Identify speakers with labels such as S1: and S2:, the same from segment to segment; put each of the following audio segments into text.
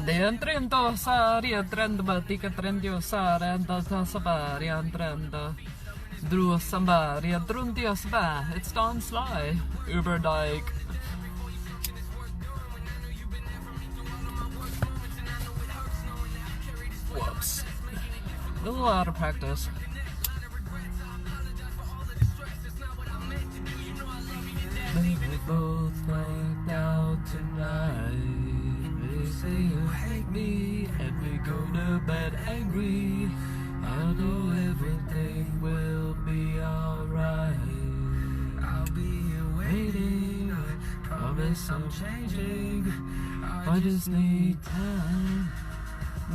S1: Rientrando sa rientrando batika trendio sa renda sa rientrando Drew samba rientrundio sba. It's Don Sly. Uber Dyke. Whoops. A little out of practice. They both went out tonight. They say you hate me, and we go to bed angry. I know everything will be alright. I'll be here waiting, promise I'm changing. I just need time.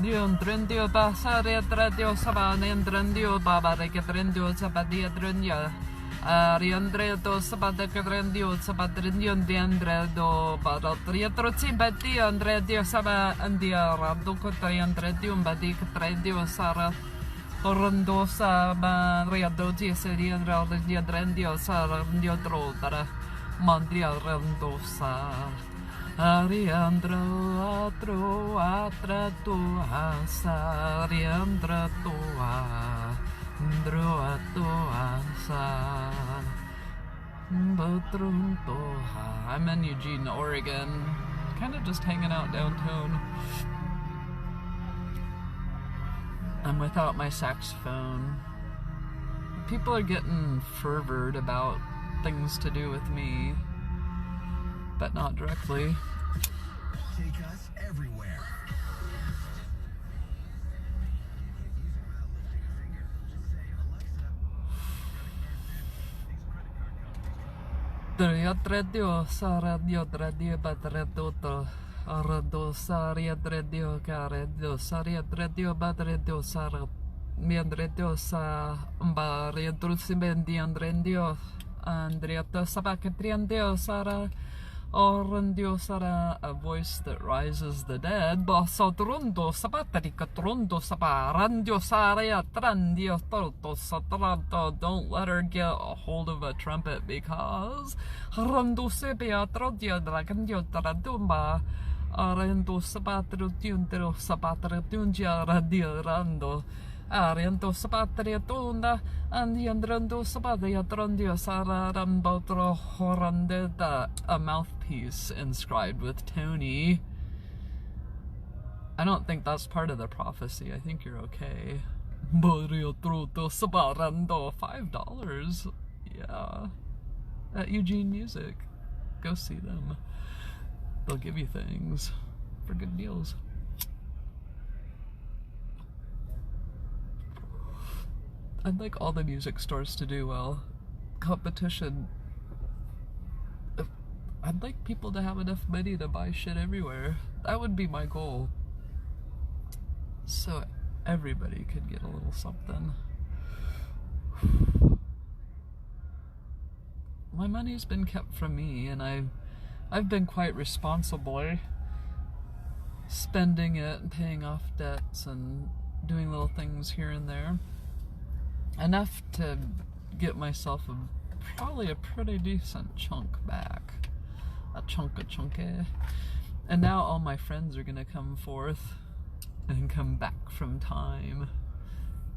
S1: Dion trendio pasare tradio sabane trendio babare che trendio sabadia trendia. Riandre do sabade che trendio sabadrendio diandre do baratria trozzi batti andre dio saba andia rado cotai andre dio badi che trendio sara rondo saba riado di seria di trendio sara dio trotara mandia rondo sa Ariandro atro atra tua sa Ariandra tua Andro atua sa Botrun toha. I'm in Eugene, Oregon. Kind of just hanging out downtown. I'm without my saxophone. People are getting fervored about things to do with me, but not directly.
S2: Take us everywhere.
S1: Radio Saradio Radio Batredoto Arado Saria Radio Caredo Saria Radio Batredo Sara Miandredo Sa Baria Dulcimendi Andrendio Andriato Sabacatriandio Sara Orandio Sara, a voice that rises the dead. Bosodrundo Sabatricatrundo Sabarandio Saria Trandio Toto Satrato. Don't let her get a hold of a trumpet because Rando Sebia Trodia Dragandio Tradumba Arendo Sabatrutiundro Sabatratundia Radio Rando Ariento Sapatria Tunda and the Andrendo Sapatia Trondio Sara Rambotro Horandeta, a mouthpiece inscribed with Tony. I don't think that's part of the prophecy. I think you're okay. Borio Truto Sabarando, $5. Yeah. At Eugene Music. Go see them. They'll give you things for good deals. I'd like all the music stores to do well. Competition. I'd like people to have enough money to buy shit everywhere. That would be my goal. So everybody could get a little something. My money's been kept from me, and I've been quite responsible spending it and paying off debts and doing little things here and there. Enough to get myself probably a pretty decent chunk back. A chunky. And now all my friends are gonna come forth and come back from time.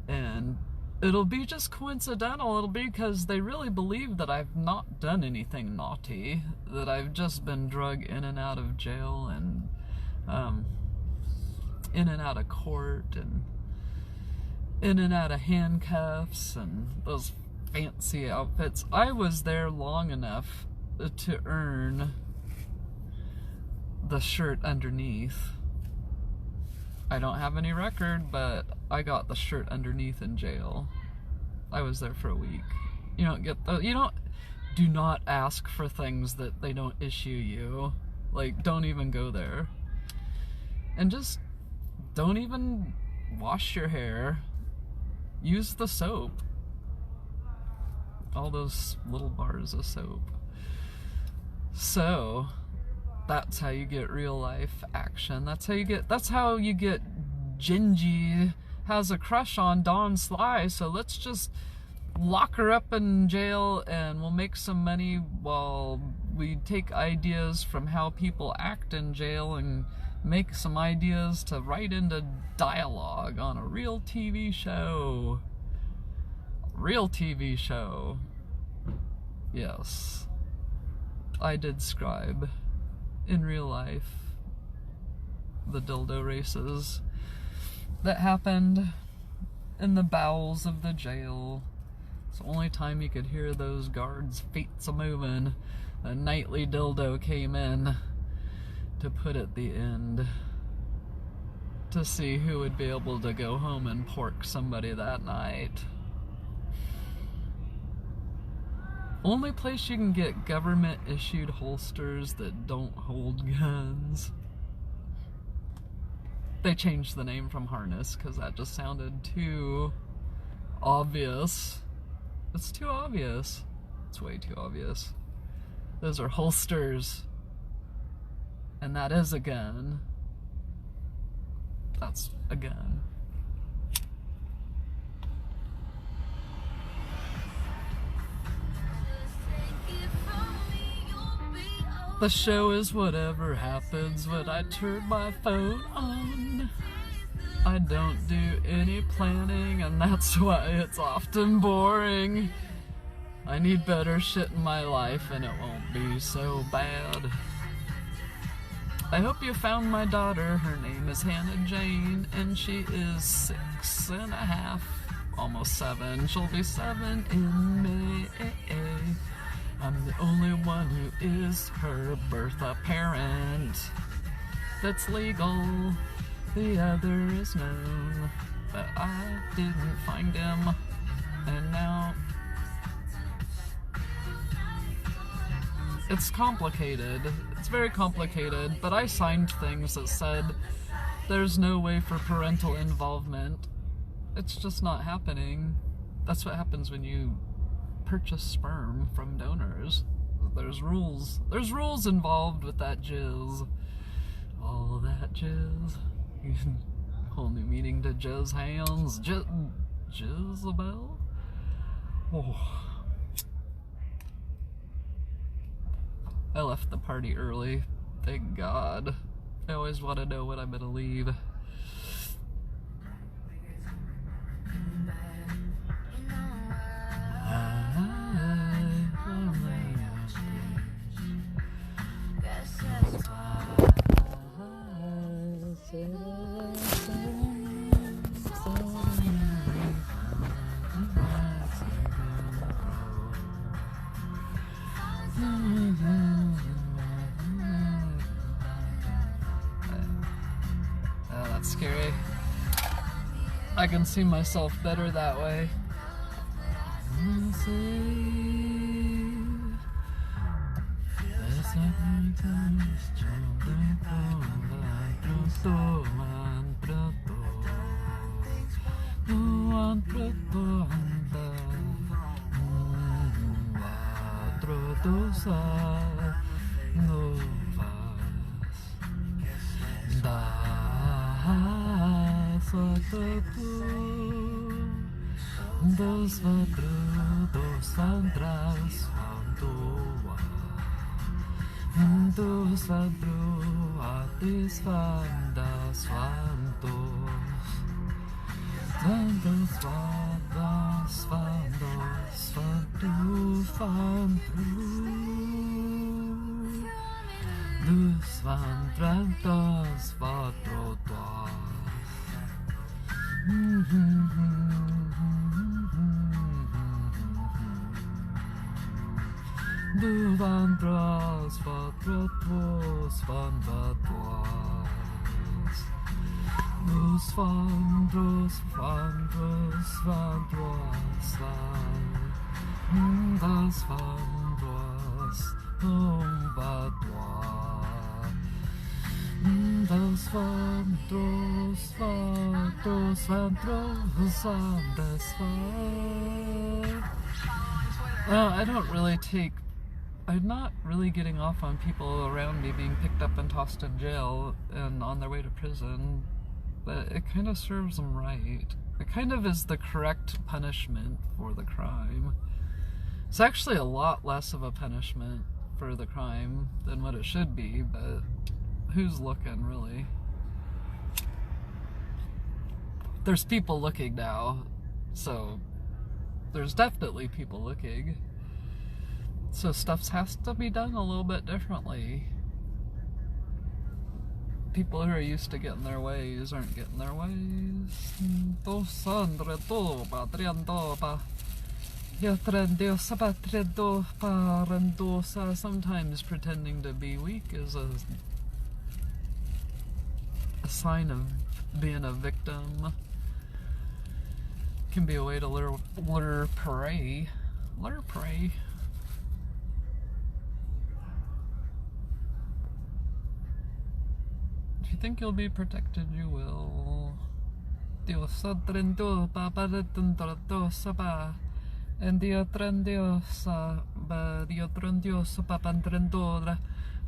S1: And it'll be just coincidental. It'll be because they really believe that I've not done anything naughty. That I've just been drug in and out of jail and in and out of court and in and out of handcuffs and those fancy outfits. I was there long enough to earn the shirt underneath. I don't have any record, but I got the shirt underneath in jail. I was there for a week. You don't get do not ask for things that they don't issue you. Like, don't even go there. And just don't even wash your hair. Use the soap. All those little bars of soap. So, that's how you get real life action. That's how you get Gingy has a crush on Don Sly, so let's just lock her up in jail and we'll make some money while we take ideas from how people act in jail and make some ideas to write into dialogue on a real TV show. Real TV show. Yes. I did scribe in real life the dildo races that happened in the bowels of the jail. It's the only time you could hear those guards' feet a-moving. A nightly dildo came in to put at the end to see who would be able to go home and pork somebody that night. Only place you can get government-issued holsters that don't hold guns. They changed the name from harness because that just sounded too obvious. It's too obvious. It's way too obvious. Those are holsters. And that is a gun. That's a gun. The show is whatever happens when I turn my phone on. I don't do any planning, and that's why it's often boring. I need better shit in my life, and it won't be so bad. I hope you found my daughter. Her name is Hannah Jane, and she is 6.5, almost 7. She'll be 7 in May. I'm the only one who is her birth parent. That's legal. The other is known, but I didn't find him, and now it's complicated. It's very complicated, but I signed things that said there's no way for parental involvement. It's just not happening. That's what happens when you purchase sperm from donors. There's rules. There's rules involved with that jizz. All that jizz. Whole new meaning to jizz hands. Jizzabelle? Oh. I left the party early. Thank God. I always want to know when I'm gonna leave. That's scary. I can see myself better that way. I don't really I'm not really getting off on people around me being picked up and tossed in jail and on their way to prison, but it kind of serves them right. It kind of is the correct punishment for the crime. It's actually a lot less of a punishment for the crime than what it should be, but who's looking, really? There's people looking now, so there's definitely people looking. So stuff has to be done a little bit differently. People who are used to getting their ways aren't getting their ways. Sometimes pretending to be weak is a sign of being a victim. Can be a way to lure prey. Lure prey. If you think you'll be protected, you will. Diosa trendo paparetundrosa ba. And dio trendiosa ba dio trendiosa papantrendora.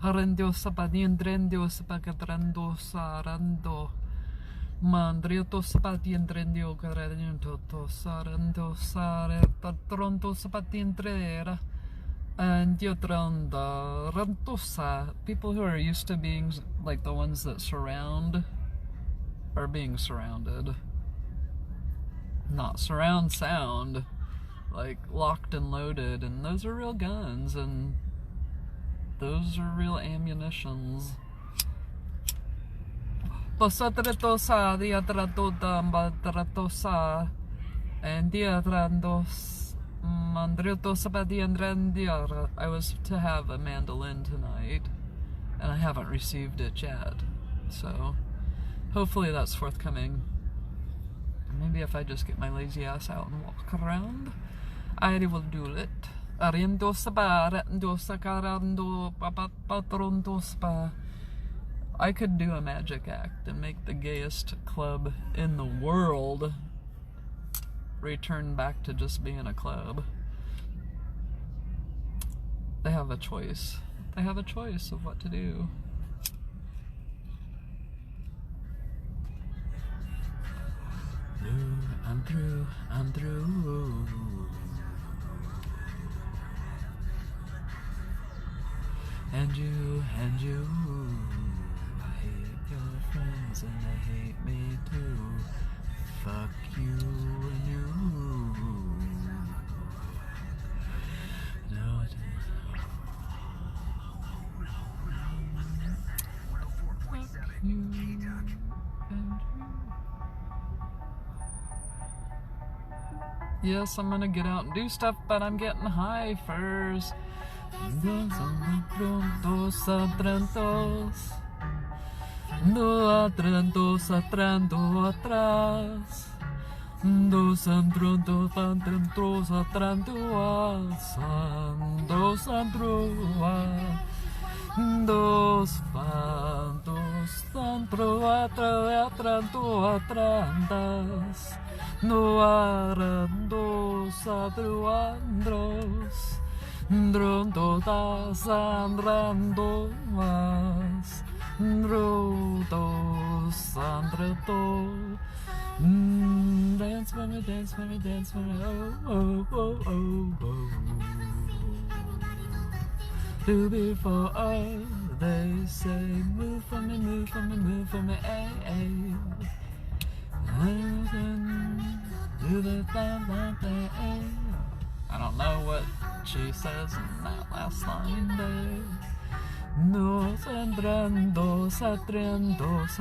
S1: Arendiosa pa niendrendiosa pa catrendosa rando. Mandriotosa pa tiendrendio carentosa rendosa retrontosa pa tiendrera. And Diotronda Rantosa, people who are used to being like the ones that surround are being surrounded. Not surround sound, like locked and loaded, and those are real guns, and those are real ammunitions. Tosatretosa, diatratoda, batratosa, and diatrandos. I was to have a mandolin tonight, and I haven't received it yet, so hopefully that's forthcoming. Maybe if I just get my lazy ass out and walk around, I will do it. I could do a magic act and make the gayest club in the world return back to just being a club. They have a choice. They have a choice of what to do. I'm through. And you. I hate your friends and they hate me too. Fuck you and you. No, fuck you and you. Yes, I'm gonna get out and do stuff, but I'm getting high first. No atrendos atrando atrás. Dos androndo fantentros atrando asan. Dos androa. Dos fantos tantro atrando atrandas. No arandos adroandros. Drondo das andrandoas. Rodos andreto. Dance for me, dance for me, dance for me. Oh, oh, oh, oh, oh. Do before they say, move for me, move for me, move for me, ay, ay. Do the thing. I don't know what she says in that last line there. Nos andrandos atrandas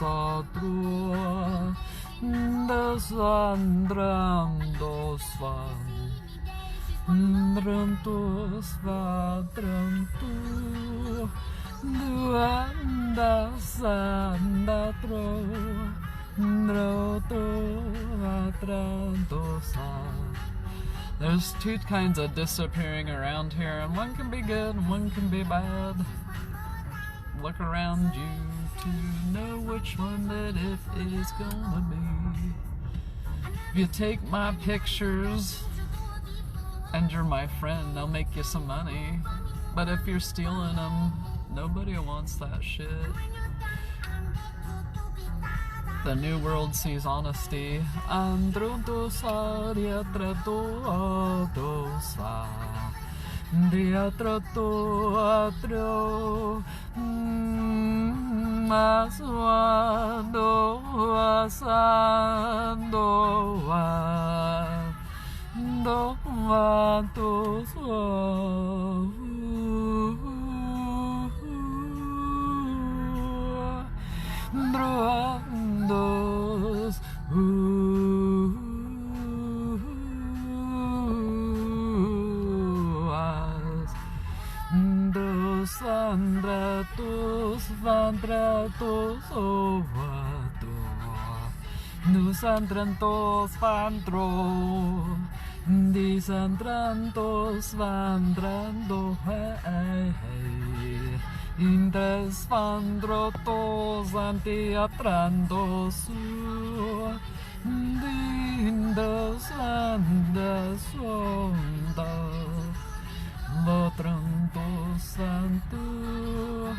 S1: atrua. Dos andrandos van. Drantos vadrantu. Duandas andatro. Droto atrandosa. There's two kinds of disappearing around here, and one can be good and one can be bad. Look around you to know which one that it is gonna be. If you take my pictures and you're my friend, they'll make you some money. But if you're stealing them, nobody wants that shit. The new world sees honesty. Diatro teatro, asando, asando, do vato so, droandos, dos andratos, vandratos, ovato, dos andrantos, vandro, dis andrantos, vandrando, hey, hey. Intres vandrotos, antiatrando su, dindos, andas, ondas. Votrantos santo,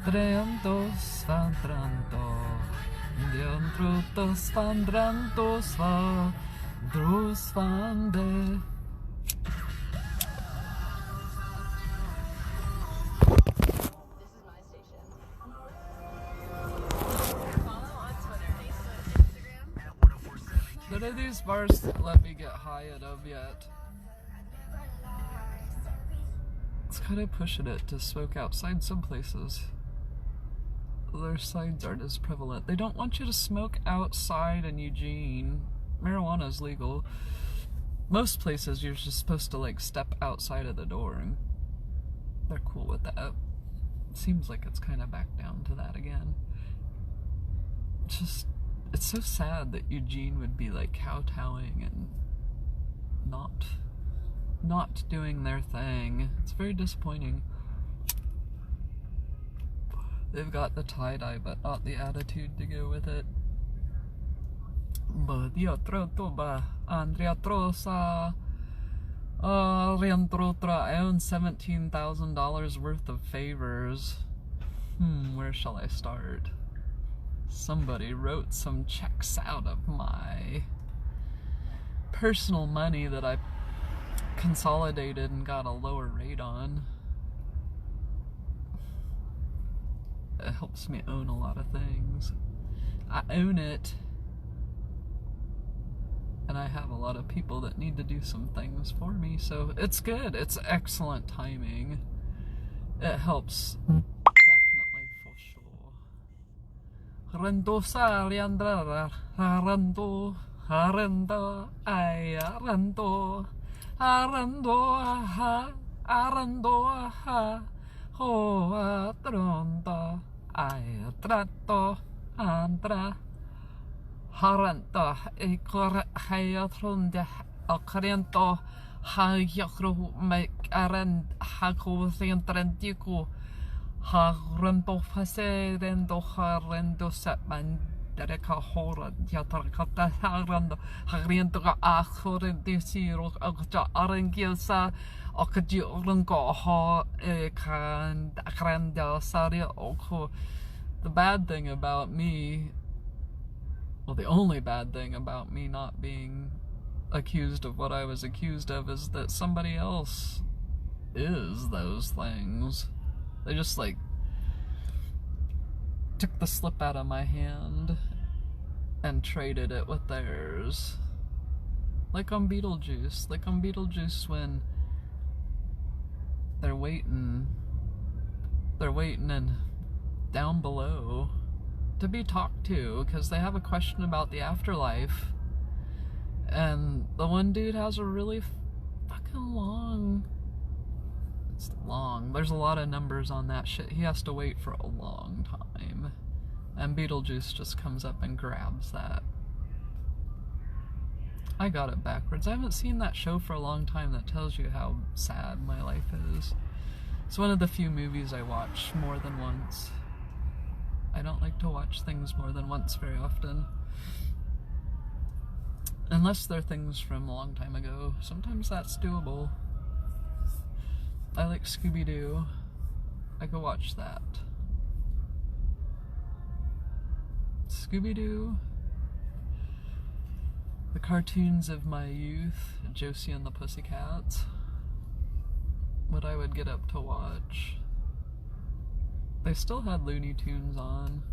S1: treantos vandranto, diantrutos vandrantos vadrus vande.
S3: This is my station. Follow on Twitter, Facebook, Instagram.
S2: At 1047.
S1: None of these bars let me get high enough yet. It's kind of pushing it to smoke outside some places. Their signs aren't as prevalent. They don't want you to smoke outside in Eugene. Marijuana is legal. Most places you're just supposed to like step outside of the door, and they're cool with that. It seems like it's kind of back down to that again. It's so sad that Eugene would be like kowtowing and not doing their thing. It's very disappointing. They've got the tie-dye, but not the attitude to go with it. But Andrea Trosa Rientrotra, I own $17,000 worth of favors. Where shall I start? Somebody wrote some checks out of my personal money that I consolidated and got a lower rate on. It helps me own a lot of things. I own it, and I have a lot of people that need to do some things for me, so it's good. It's excellent timing. It helps definitely for sure. Rendo saliandra, rendo, rendo, ay, rendo, rendo, rendo, oh, atronda, ay, trato, andra. Haranta, ekor hayatronda, akrento, hayakro, make arend, hako, sentrantico, harento, faserendo, harendo, satman, dereka hora, yatakata, harando, hariento, akorenti, siro, akja, arengilsa, akaji, orango, ha, ekan, akranda, saria, oko. The bad thing about me, well, the only bad thing about me not being accused of what I was accused of is that somebody else is those things. They just, like, took the slip out of my hand and traded it with theirs. Like on Beetlejuice. Like on Beetlejuice when they're waiting and down below to be talked to because they have a question about the afterlife, and the one dude has a really fucking long, it's long, there's a lot of numbers on that shit, he has to wait for a long time, and Beetlejuice just comes up and grabs that. I got it backwards. I haven't seen that show for a long time. That tells you how sad my life is. It's one of the few movies I watch more than once. I don't like to watch things more than once very often. Unless they're things from a long time ago. Sometimes that's doable. I like Scooby-Doo. I could watch that. Scooby-Doo. The cartoons of my youth. Josie and the Pussycats. what I would get up to watch. They still had Looney Tunes on.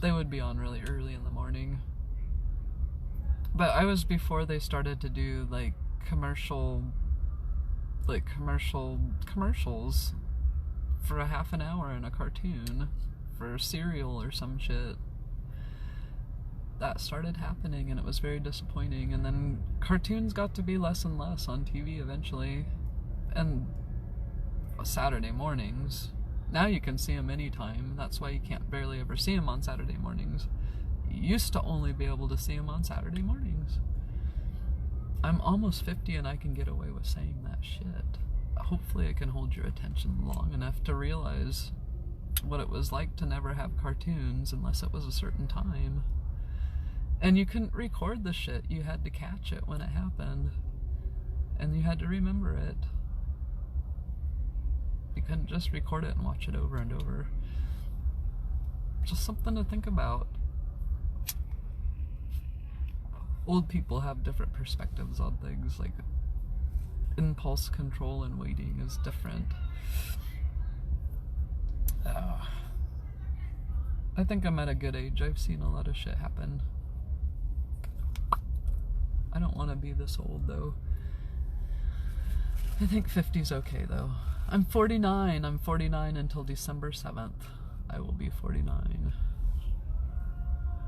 S1: They would be on really early in the morning. But I was before they started to do like commercials for a half an hour in a cartoon for cereal or some shit. That started happening and it was very disappointing, and then cartoons got to be less and less on TV eventually, and Saturday mornings, now you can see them anytime. That's why you can't barely ever see them on Saturday mornings. You used to only be able to see them on Saturday mornings. I'm almost 50 and I can get away with saying that shit. Hopefully I can hold your attention long enough to realize what it was like to never have cartoons unless it was a certain time. And you couldn't record the shit. You had to catch it when it happened. And you had to remember it. You couldn't just record it and watch it over and over. Just something to think about. Old people have different perspectives on things, like impulse control and waiting is different. I think I'm at a good age. I've seen a lot of shit happen. I don't want to be this old though. I think 50's okay though. I'm 49. I'm 49 until December 7th. I will be 49.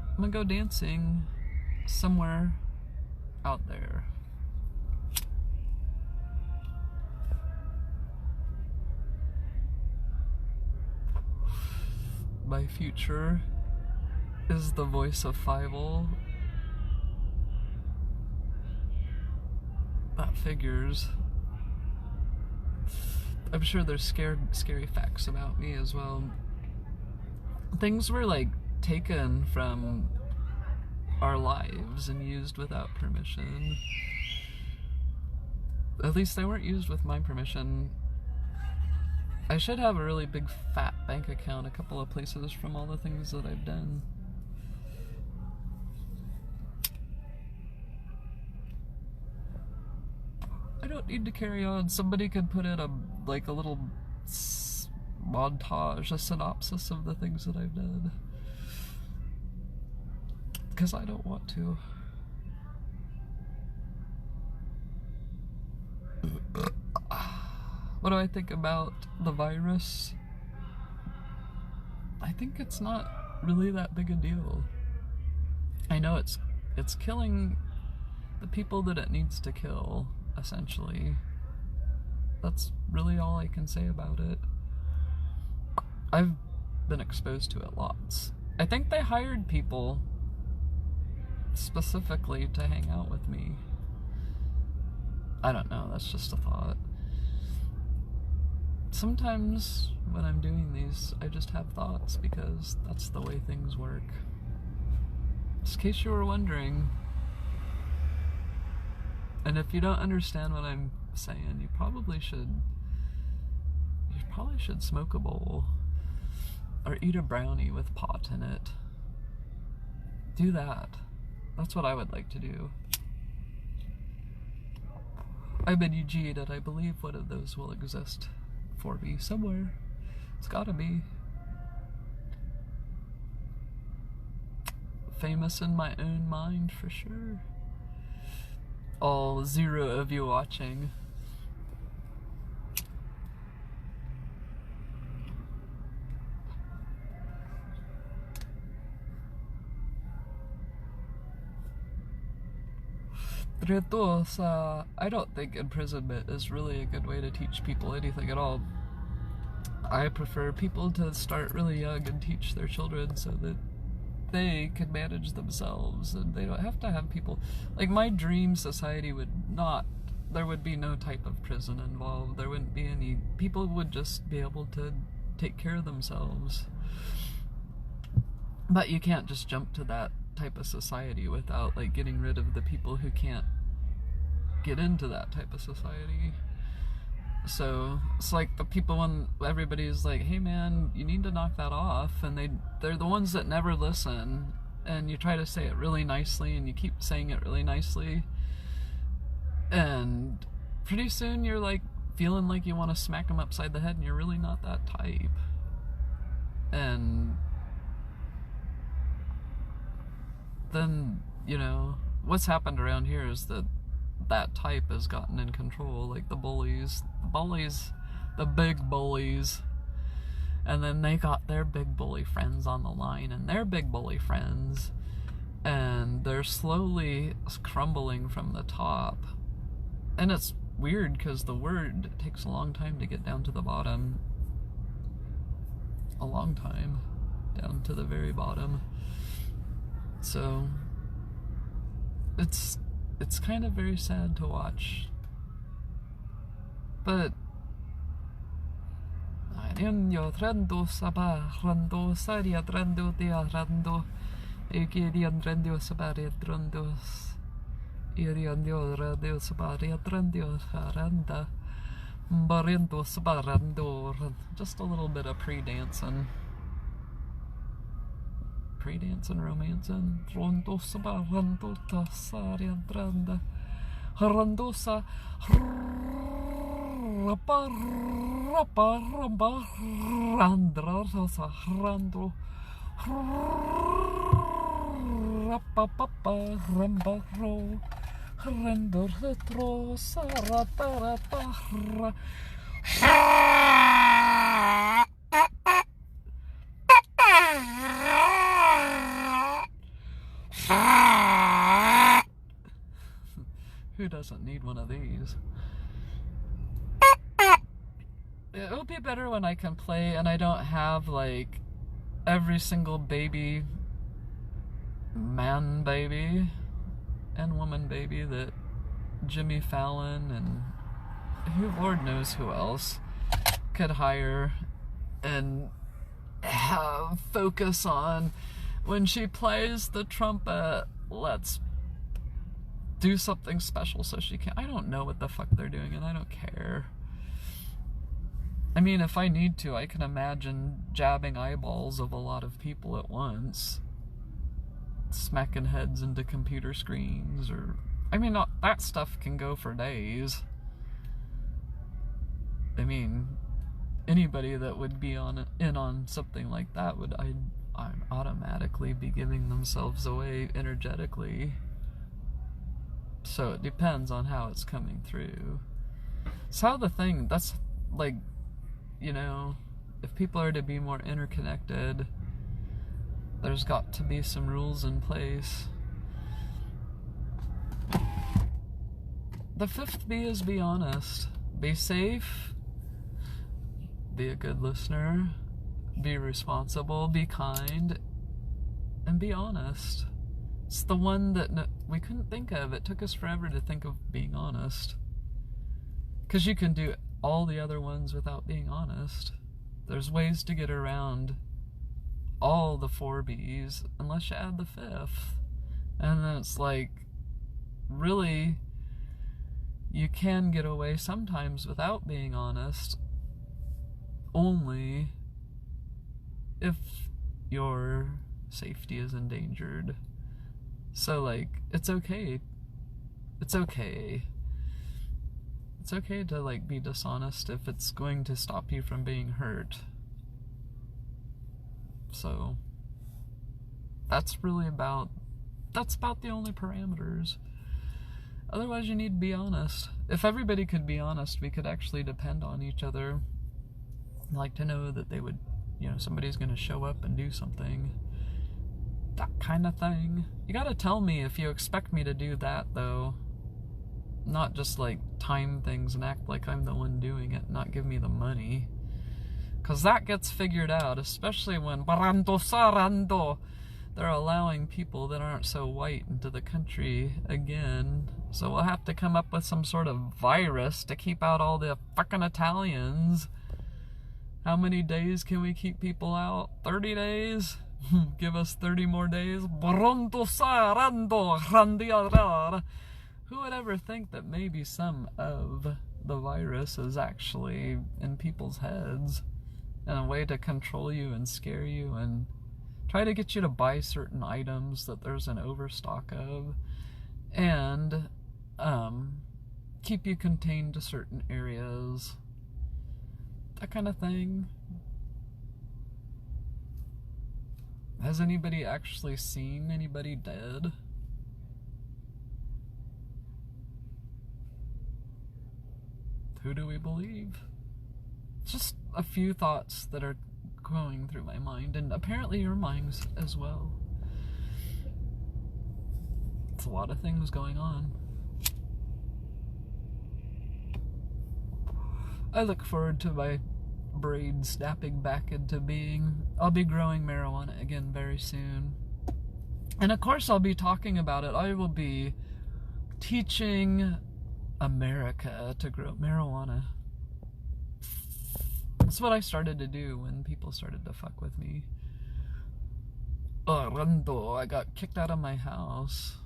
S1: I'm gonna go dancing somewhere out there. My future is the voice of Fievel. That figures. I'm sure there's scary facts about me as well. Things were like taken from our lives and used without permission. At least they weren't used with my permission. I should have a really big fat bank account, a couple of places from all the things that I've done. I don't need to carry on. Somebody could put in a little montage, a synopsis of the things that I've done. Because I don't want to. What do I think about the virus? I think it's not really that big a deal. I know it's killing the people that it needs to kill, essentially. That's really all I can say about it. I've been exposed to it lots. I think they hired people specifically to hang out with me. I don't know, that's just a thought. Sometimes when I'm doing these, I just have thoughts because that's the way things work. Just in case you were wondering. And if you don't understand what I'm saying, you probably should smoke a bowl or eat a brownie with pot in it. Do that. That's what I would like to do. I'm in Eugene and I believe one of those will exist for me somewhere. It's gotta be. Famous in my own mind for sure. All 0 of you watching. I don't think imprisonment is really a good way to teach people anything at all. I prefer people to start really young and teach their children so that they can manage themselves and they don't have to have people. Like, my dream society would not, there would be no type of prison involved. There wouldn't be any, people would just be able to take care of themselves. But you can't just jump to that type of society without like getting rid of the people who can't get into that type of society. So it's like the people when everybody's like, hey man, you need to knock that off, and they're the ones that never listen, and you try to say it really nicely and you keep saying it really nicely, and pretty soon you're like feeling like you want to smack them upside the head and you're really not that type. And then, you know, what's happened around here is that type has gotten in control, like the bullies, the big bullies, and then they got their big bully friends on the line and their big bully friends, and they're slowly crumbling from the top. And it's weird because the word takes a long time to get down to the bottom. A long time down to the very bottom. So it's kind of very sad to watch. But rando sabah rando saria rando dia rando egirian rando sabaria randos iriandio radio sabaria rando randa barendo sabarando. Just a little bit of pre-dancing, romancing. Rondo sabarando tasaria randa randosa rapa ramba randra rosa rando rapa papa ramba ro rendo retro saratara tarra. Who doesn't need one of these? It would be better when I can play and I don't have like every single baby, man baby and woman baby that Jimmy Fallon and who Lord knows who else could hire and have focus on. When she plays the trumpet, let's do something special so she can. I don't know what the fuck they're doing and I don't care. I mean, if I need to, I can imagine jabbing eyeballs of a lot of people at once, smacking heads into computer screens, or I mean, that stuff can go for days. I mean, anybody that would be in on something like that would I'd automatically be giving themselves away energetically. So it depends on how it's coming through. So that's like, you know, if people are to be more interconnected, there's got to be some rules in place. The fifth B is be honest. Be safe. Be a good listener. Be responsible. Be kind. And be honest. It's the one that we couldn't think of. It took us forever to think of being honest. Because you can do all the other ones without being honest. There's ways to get around all the 4 B's unless you add the 5th. And then it's like, really, you can get away sometimes without being honest, only if your safety is endangered. So, like, it's okay. It's okay. It's okay to, like, be dishonest if it's going to stop you from being hurt. So, that's about the only parameters. Otherwise, you need to be honest. If everybody could be honest, we could actually depend on each other. Like, to know that they would, you know, somebody's going to show up and do something. That kind of thing. You gotta tell me if you expect me to do that, though. Not just, like, time things and act like I'm the one doing it, not give me the money. Because that gets figured out, especially when barando sarando, they're allowing people that aren't so white into the country again. So we'll have to come up with some sort of virus to keep out all the fucking Italians. How many days can we keep people out? 30 days? Give us 30 more days. Barando sarando randiarar. Who would ever think that maybe some of the virus is actually in people's heads and a way to control you and scare you and try to get you to buy certain items that there's an overstock of, and keep you contained to certain areas. That kind of thing. Has anybody actually seen anybody dead? Who do we believe? Just a few thoughts that are going through my mind, and apparently your minds as well. It's a lot of things going on. I look forward to my braid snapping back into being. I'll be growing marijuana again very soon. And of course I'll be talking about it. I will be teaching America to grow marijuana. That's what I started to do when people started to fuck with me. I got kicked out of my house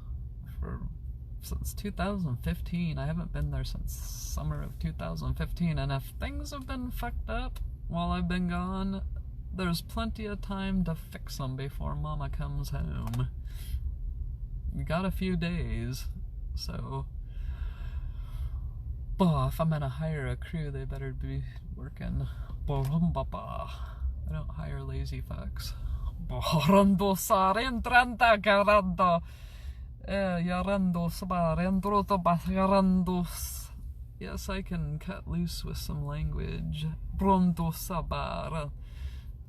S1: since 2015. I haven't been there since summer of 2015, and if things have been fucked up while I've been gone, there's plenty of time to fix them before Mama comes home. We got a few days, so if I'm gonna hire a crew, they better be working. I don't hire lazy fucks. Yes, I can cut loose with some language.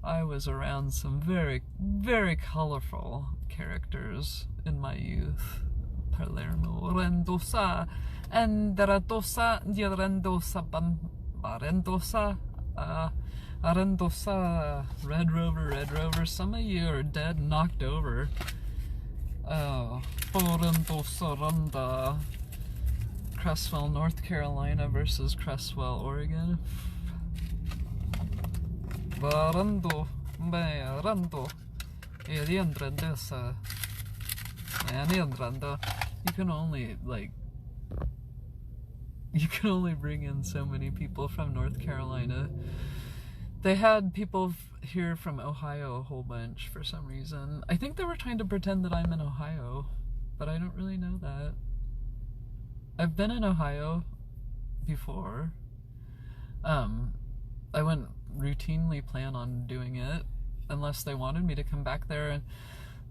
S1: I was around some very, very colorful characters in my youth. Palermo, Rendosa, Andradosa, Rendosa, Barendosa, Arendosa, Red Rover. Some of you are dead, knocked over. Borendosa, Randa, Cresswell, North Carolina versus Cresswell, Oregon. Barando, Barando, Eriandrandesa, Aniandrando. You can only bring in so many people from North Carolina. They had people here from Ohio a whole bunch for some reason. I think they were trying to pretend that I'm in Ohio, but I don't really know that. I've been in Ohio before. I wouldn't routinely plan on doing it unless they wanted me to come back there. And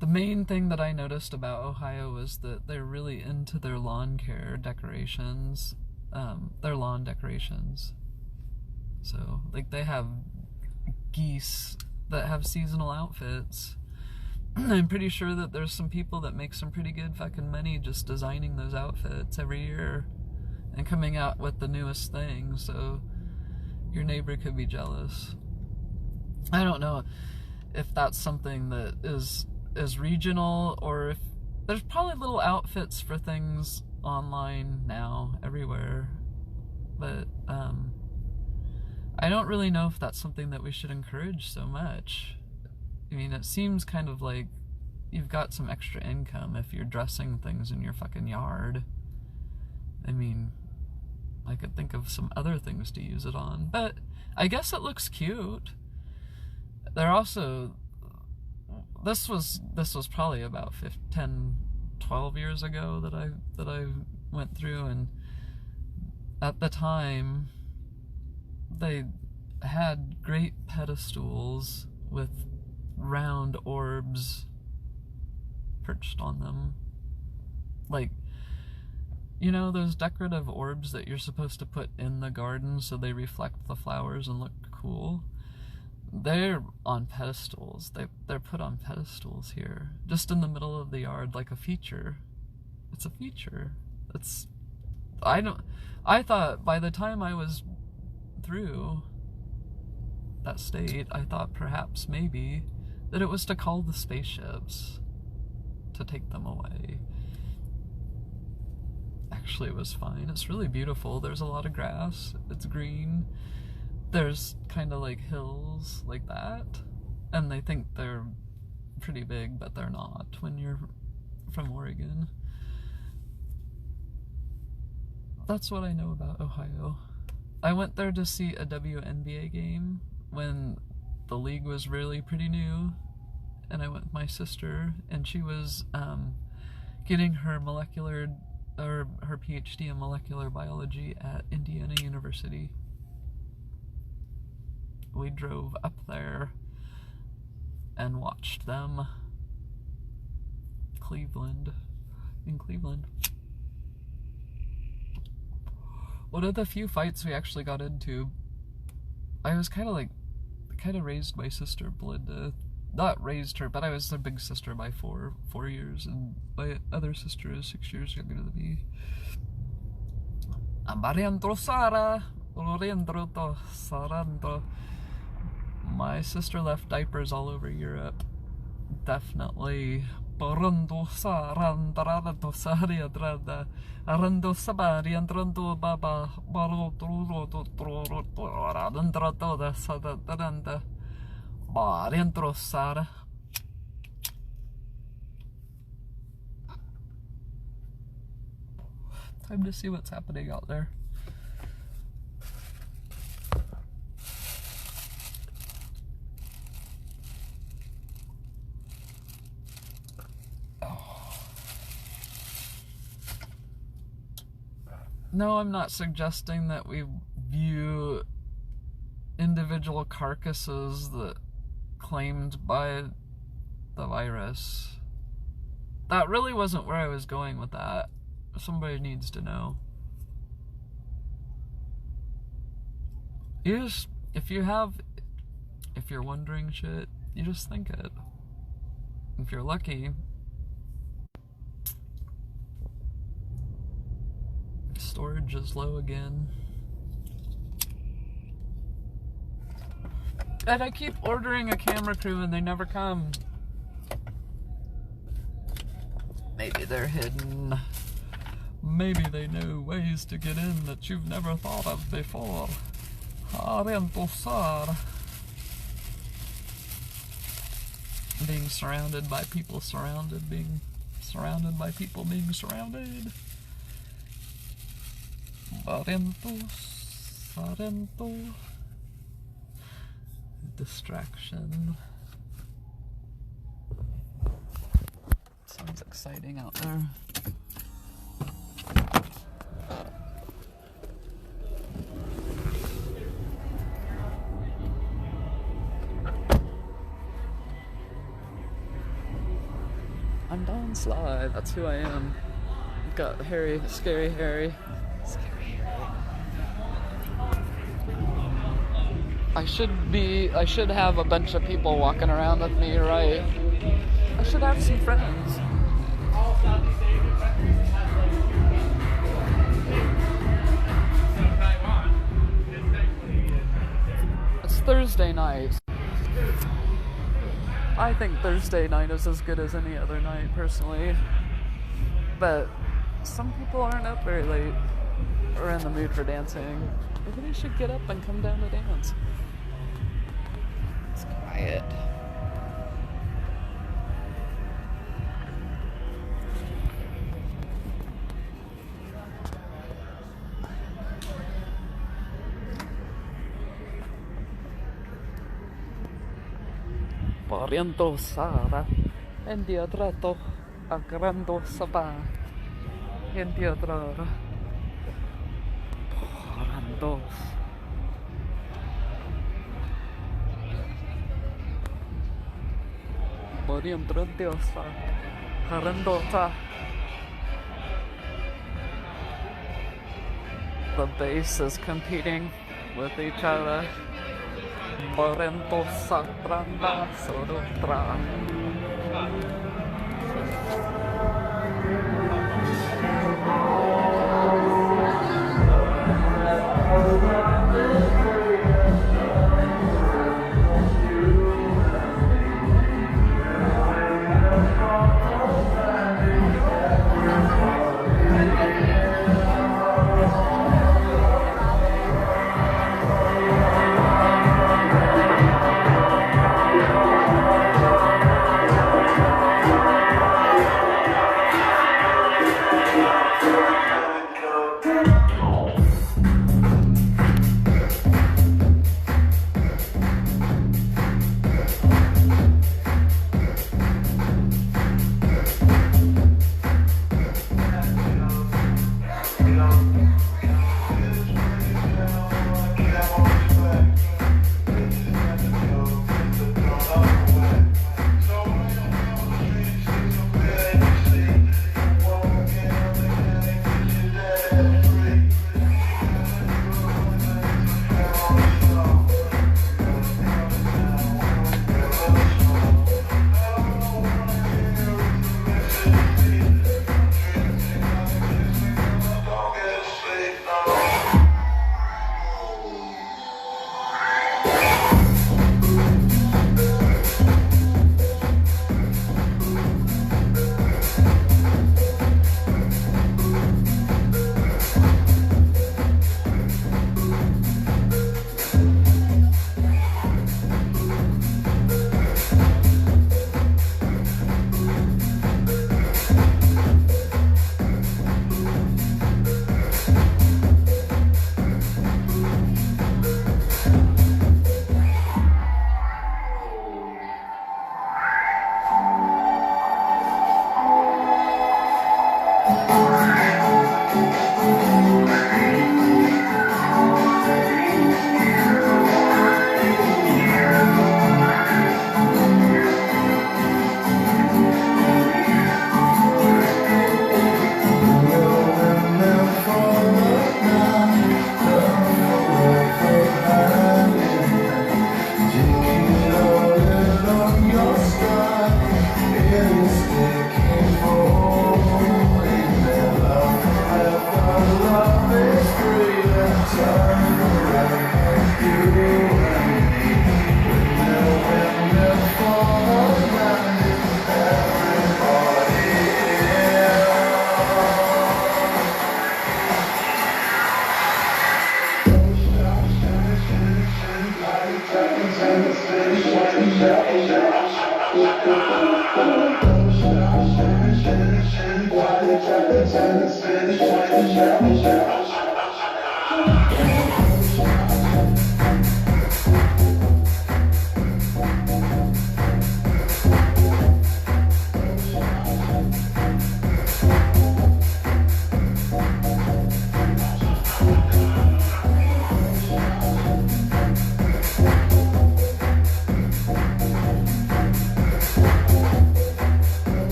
S1: the main thing that I noticed about Ohio was that they're really into their lawn care decorations, their lawn decorations. So, like, they have geese that have seasonal outfits. I'm pretty sure that there's some people that make some pretty good fucking money just designing those outfits every year and coming out with the newest thing, so your neighbor could be jealous. I don't know if that's something that is regional, or if there's probably little outfits for things online now everywhere, but I don't really know if that's something that we should encourage so much. I mean, it seems kind of like you've got some extra income if you're dressing things in your fucking yard. I mean, I could think of some other things to use it on, but I guess it looks cute. They're also, this was probably about 12 years ago that I went through, and at the time they had great pedestals with round orbs perched on them, like, you know, those decorative orbs that you're supposed to put in the garden so they reflect the flowers and look cool. They're on pedestals. They're put on pedestals here, just in the middle of the yard, like a feature. It's a feature. I thought by the time I was through that state, I thought perhaps maybe that it was to call the spaceships to take them away. Actually, it was fine. It's really beautiful. There's a lot of grass. It's green. There's kind of like hills like that, and they think they're pretty big, but they're not when you're from Oregon. That's what I know about Ohio. I went there to see a WNBA game when the league was really pretty new, and I went with my sister, and she was getting her molecular her PhD in molecular biology at Indiana University. We drove up there and watched them. In Cleveland. One of the few fights we actually got into, I was kind of raised my sister, Belinda. Not raised her, but I was their big sister by 4 years, and my other sister is 6 years younger than me. My sister left diapers all over Europe. Definitely. Time to see what's happening out there. No, I'm not suggesting that we view individual carcasses that claimed by the virus. That really wasn't where I was going with that. Somebody needs to know. You just, if you're wondering shit, you just think it. If you're lucky, storage is low again. And I keep ordering a camera crew and they never come. Maybe they're hidden. Maybe they know ways to get in that you've never thought of before. Being surrounded by people being surrounded by people being surrounded. Distraction. Sounds exciting out there. I'm Don Sly, that's who I am. Got Harry, scary Harry. I should have a bunch of people walking around with me, right? I should have some friends. It's Thursday night. I think Thursday night is as good as any other night, personally. But some people aren't up very late or in the mood for dancing. Maybe they should get up and come down to dance. It's quiet. Pariento Sara, en diadrato, agrando saba, en diadrara, parandos. Pariento diosa, arandota. The bass is competing with each other. Parento satranda sorutra.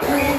S4: Hey!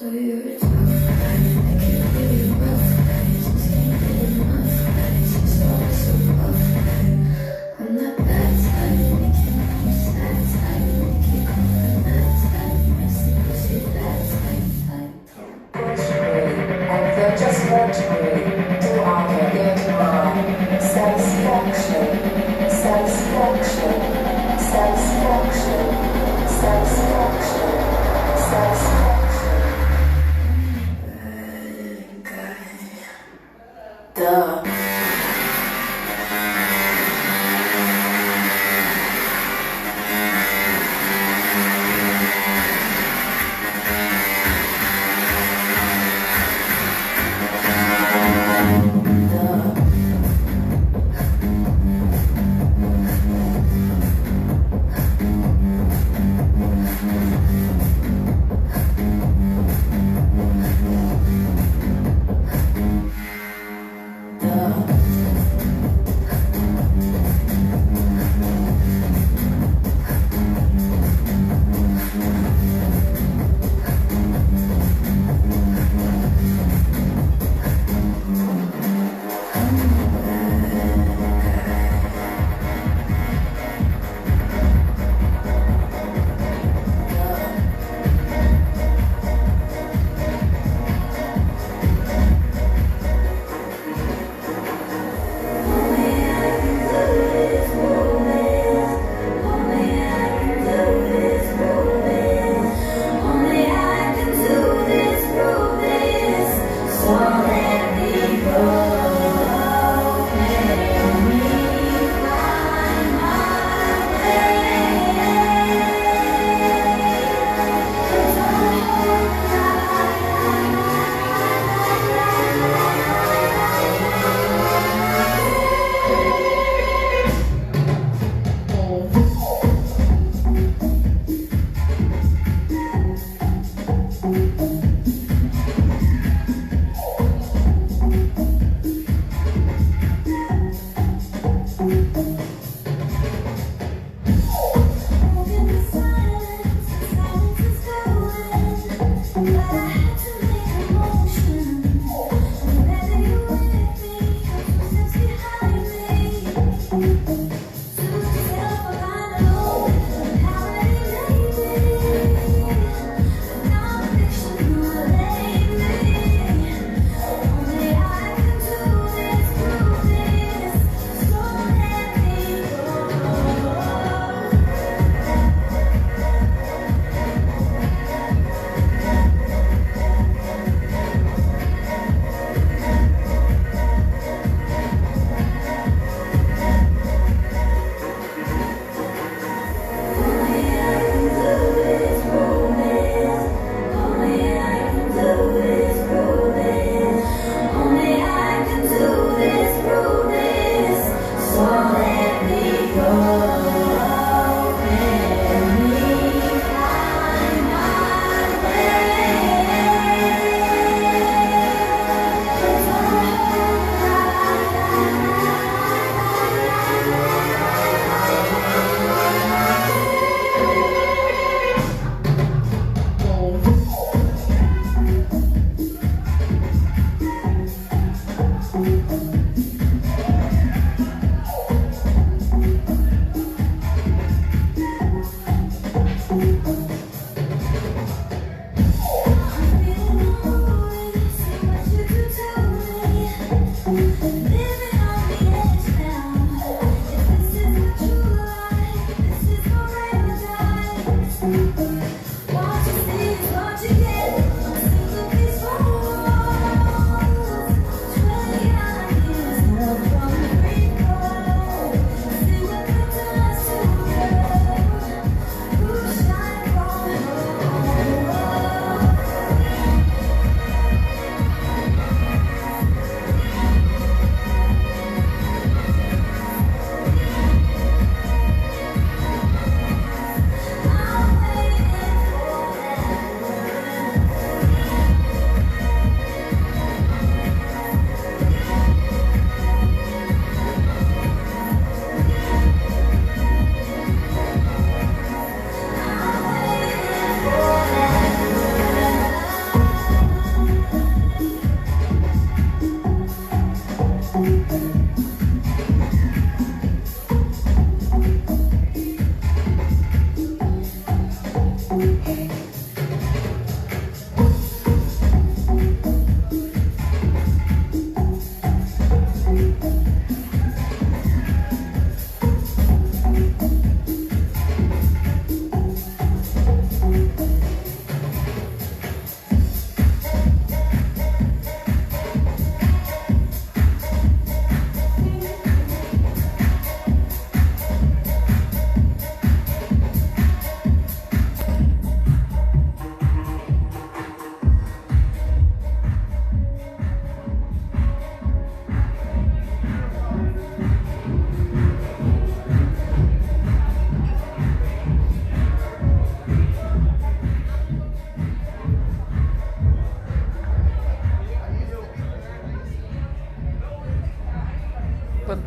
S4: So you're a tough guy, I can't be a rough guy. Just ain't good enough guy. She's always so rough guy. I'm that bad type, make you know sad type. Make you call her mad type. Messy pussy bad type.
S5: Push me, and then just watch me. Do I get my satisfaction? Satisfaction, satisfaction, satisfaction, satisfaction.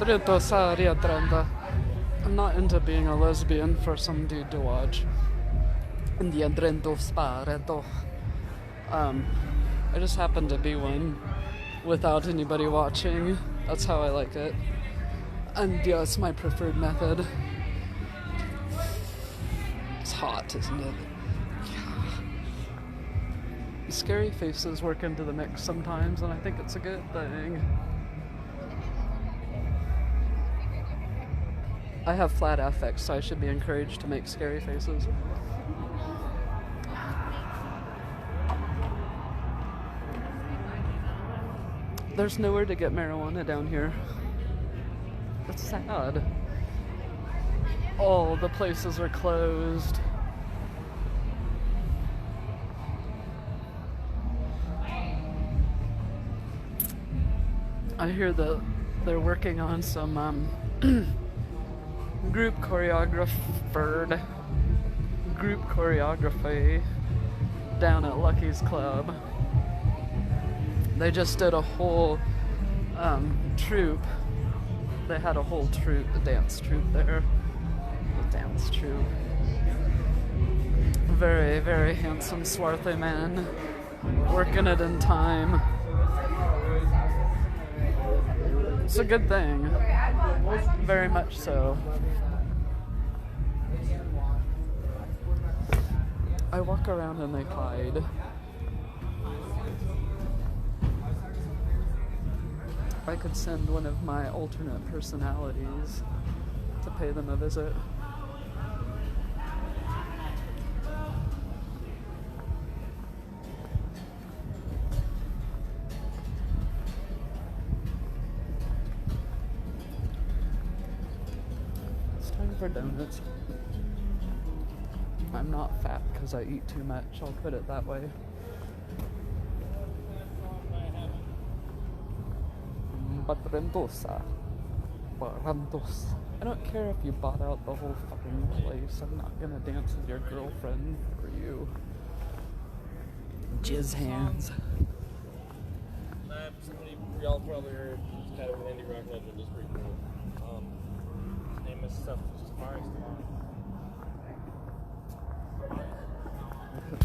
S1: Madreto Saria Trenta. I'm not into being a lesbian for some dude to watch. In the Adrento Spareto. I just happen to be one without anybody watching. That's how I like it. And yeah, it's my preferred method. It's hot, isn't it? Yeah. Scary faces work into the mix sometimes, and I think it's a good thing. I have flat affects, so I should be encouraged to make scary faces. There's nowhere to get marijuana down here. It's sad. All the places are closed. I hear that they're working on some group choreography down at Lucky's Club. They just did a whole troupe. They had a whole troupe, a dance troupe there. A dance troupe. Very, very handsome, swarthy man. Working it in time. It's a good thing. Very much so. I walk around and they hide. I could send one of my alternate personalities to pay them a visit. It's time for donuts. I'm not fat because I eat too much, I'll put it that way. Barandosa. I don't care if you bought out the whole fucking place. I'm not gonna dance with your girlfriend for you. Jizz hands.
S6: Y'all probably heard he's kind of an indie rock legend. It's pretty cool. His name is Safari.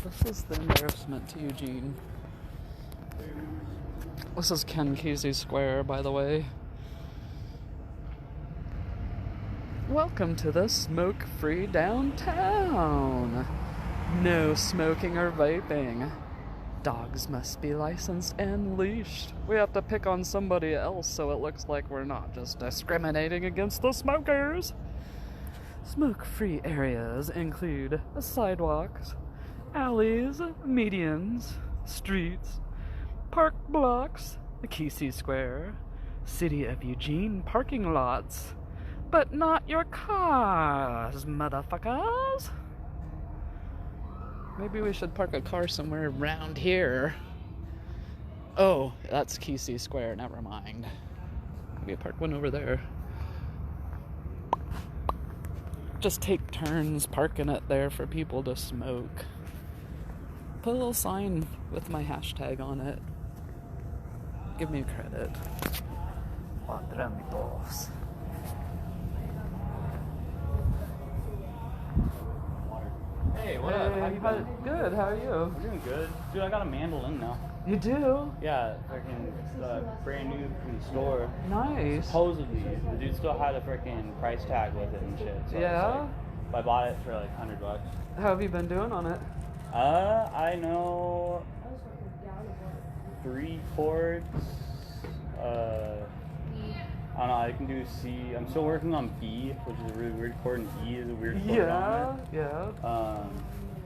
S1: This is the embarrassment to Eugene. This is Ken Kesey Square, by the way. Welcome to the smoke-free downtown. No smoking or vaping. Dogs must be licensed and leashed. We have to pick on somebody else so it looks like we're not just discriminating against the smokers. Smoke-free areas include sidewalks, alleys, medians, streets, park blocks, the Kesey Square, City of Eugene parking lots, but not your cars, motherfuckers. Maybe we should park a car somewhere around here. Oh, that's Kesey Square, never mind. Maybe park one over there. Just take turns parking it there for people to smoke. Put a little sign with my hashtag on it. Give me credit. Cuadrantos.
S6: Hey, what up? How you been?
S1: Good, how are you?
S6: I'm doing good. Dude, I got a mandolin now.
S1: You do?
S6: Yeah, freaking brand new from the store.
S1: Nice.
S6: Supposedly, the dude still had a freaking price tag with it and shit. So
S1: Yeah?
S6: I bought it for like $100.
S1: How have you been doing on it?
S6: I know 3 chords. I don't know, I can do C. I'm still working on B, which is a really weird chord, and E is a weird chord on it.
S1: Yeah.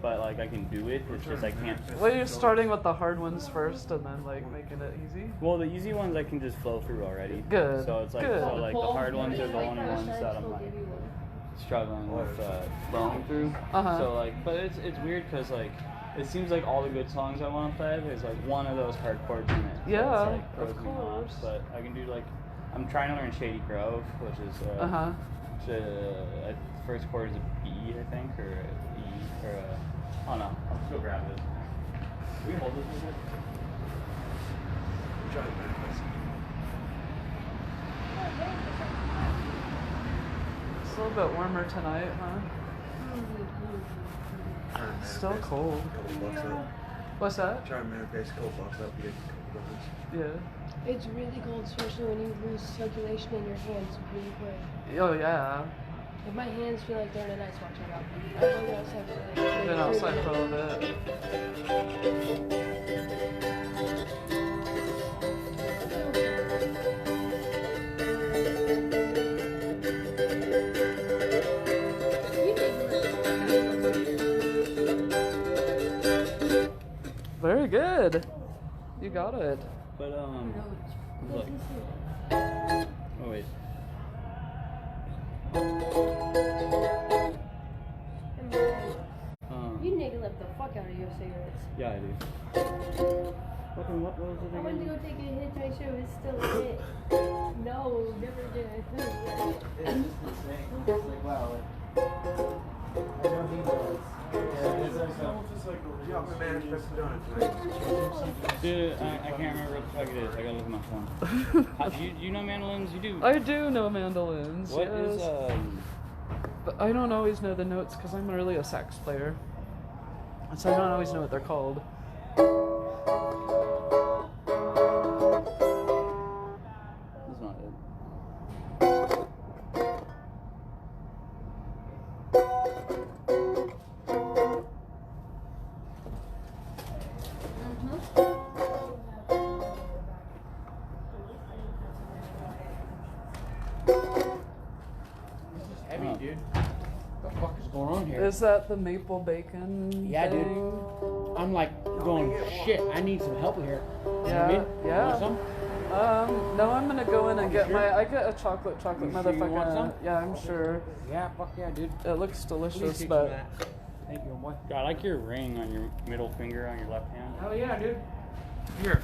S6: But like I can do it, it's just I can't.
S1: Well, you're starting with the hard ones first and then like making it easy?
S6: Well, the easy ones I can just flow through already.
S1: Good.
S6: So it's like,
S1: Good.
S6: so like the hard ones are the only ones that I'm like struggling with flowing through.
S1: Uh-huh.
S6: So like, but it's weird because like it seems like all the good songs I want to play, there's like one of those hard chords in it. So
S1: Yeah,
S6: it's like throws
S1: of
S6: me off.
S1: course.
S6: But I can do like, I'm trying to learn Shady Grove, which is
S1: Uh-huh.
S6: first chord is a B, I think, or a E, or a, I don't know. I'll just go grab it. Can we hold this a bit?
S1: It's a little bit warmer tonight, huh? Still cold. What's that?
S7: Try and manifest cold bucks up, get a couple bucks.
S1: Yeah.
S8: It's really cold, especially when you lose circulation in your hands really quick.
S1: Oh yeah.
S8: Like my hands feel like they're in an ice box right now. I've been outside for like
S1: Been
S8: maybe
S1: outside
S8: 3
S1: for a
S8: minutes.
S1: little bit. Very good. You got it.
S6: But look. Oh wait.
S8: You nigga left the fuck out of your cigarettes.
S6: Yeah, I do. Fucking what was it
S8: I went to
S6: again?
S8: go take a hit to make sure it was still a hit. No, never did.
S9: It's just insane. It's like, wow, like, I don't need those.
S7: Yeah, I'm gonna manifest donuts tonight.
S6: Dude, I can't remember what the fuck it is. I gotta look at my phone. Do you know mandolins? You do.
S1: I do know mandolins.
S6: What
S1: yes.
S6: is
S1: But I don't always know the notes because I'm really a sax player. So I don't always know what they're called.
S6: That's not it.
S9: Heavy, dude. What the fuck is going on here?
S1: Is that the maple bacon?
S9: Yeah,
S1: thing?
S9: dude. I'm like going, shit, I need some help here. You know what I mean?
S1: Yeah.
S9: Want some?
S1: No, I'm gonna go in and get
S9: sure?
S1: I get a chocolate
S9: You sure you
S1: motherfucker.
S9: want some?
S1: Yeah, I'm sure.
S9: Yeah, fuck yeah, dude.
S1: It looks
S9: Please
S1: delicious,
S9: take some
S1: but
S9: of that. Thank you, boy.
S6: God, I like your ring on your middle finger on your left hand.
S9: Hell yeah, dude. Here.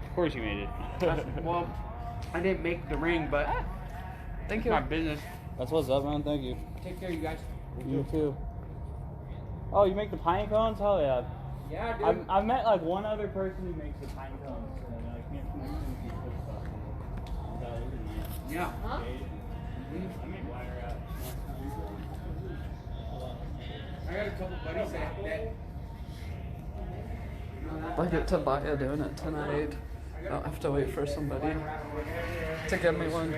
S6: Of course you made it.
S9: Well, I didn't make the ring, but
S1: thank
S9: it's
S1: you.
S9: my business.
S6: That's what's up, man. Thank you.
S9: Take care, you guys.
S6: You too. Oh, you make the pine cones? Hell yeah.
S9: Yeah, dude.
S6: I've met like one other person who makes the pine cones. And I can't connect them to put stuff in. That was nice.
S9: Yeah.
S8: Huh?
S6: I made wire out.
S9: I got a couple buddies that
S1: I get to buy a donut tonight. I'll have to wait for somebody to give me one.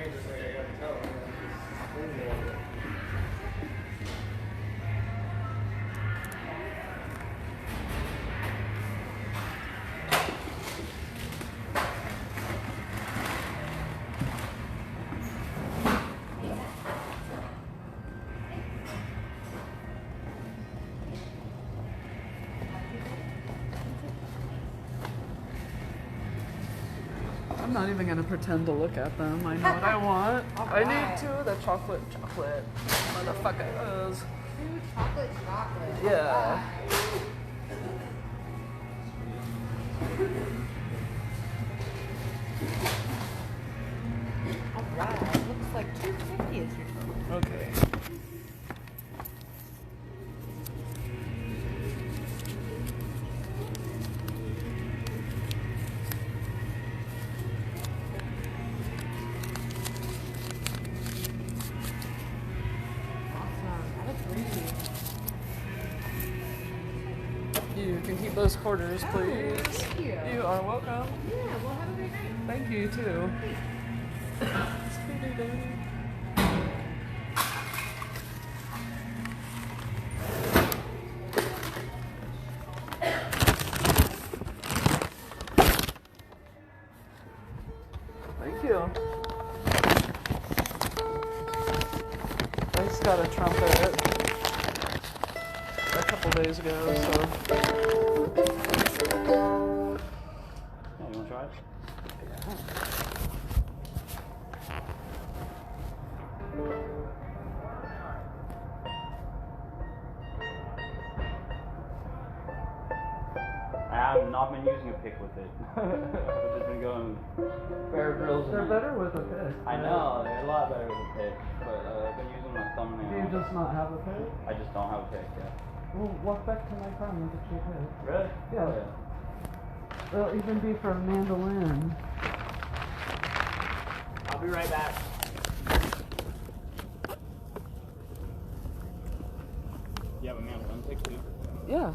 S1: I'm not even gonna pretend to look at them. I know what I want. I need two of the chocolate motherfuckers.
S10: Chocolate.
S1: Yeah.
S10: Alright, looks like 250 is your total.
S1: Okay.
S10: Awesome. I look greedy.
S1: You can keep those quarters, please.
S10: Thank you.
S1: You are welcome.
S10: Yeah, well, have a great night.
S1: Thank you too. Speedy Danny. Thank you. I just got a trumpet a couple days ago, so.
S6: Yeah, you wanna try it? I have not been using a pick with it. I've just been going Bear Grylls.
S1: They're better with a pick.
S6: I know, they're a lot better with a pick, but I've been using my thumbnail.
S1: Do you just not have a pick?
S6: I just don't have a pick, yeah.
S1: Well, walk back to my car and look at your pick.
S6: Really?
S1: Yeah.
S6: Oh,
S1: It'll even be for a mandolin.
S6: be right back. You have a mandolin pick too?
S1: Yeah.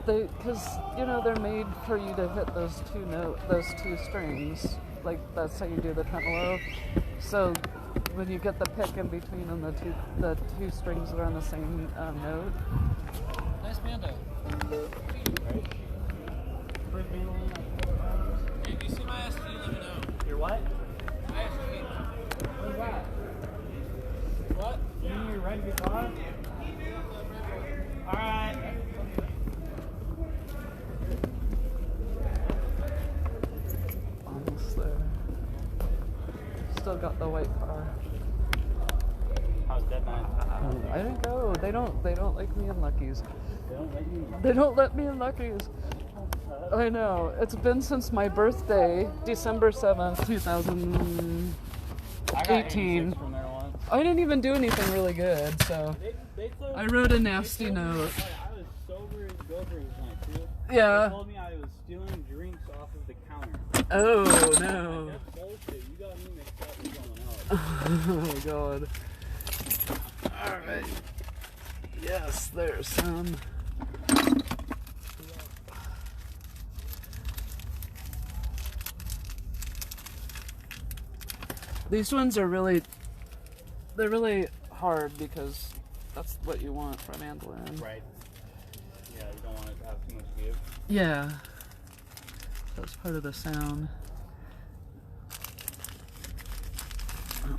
S1: Because they're made for you to hit those two strings. Like that's how you do the tremolo. So when you get the pick in between them, the two strings that are on the same note.
S6: Nice mando. Right? First mandolin.
S11: Hey, if you see my SD, let me know.
S6: Your what?
S11: My SD.
S6: What's that?
S11: What?
S6: You need to rent guitar? Alright.
S1: Almost there. Still got the white car.
S6: How's Dead Man?
S1: I didn't go. They don't like me in Lucky's.
S6: They don't let you.
S1: They don't let me in Lucky's. I know. It's been since my birthday, December 7th, 2018.
S6: I got 86 from there once.
S1: I didn't even do anything really good, so I wrote a nasty note.
S6: I was sober as gophers night too.
S1: Yeah.
S6: They told me I was stealing drinks off of the counter.
S1: Oh no.
S6: That's bullshit. You got me mixed up with someone else.
S1: Oh god. Alright. Yes, there's some. These ones are really hard because that's what you want for a mandolin.
S6: Right. Yeah, you don't want it to have too much give.
S1: Yeah. That's part of the sound.
S6: You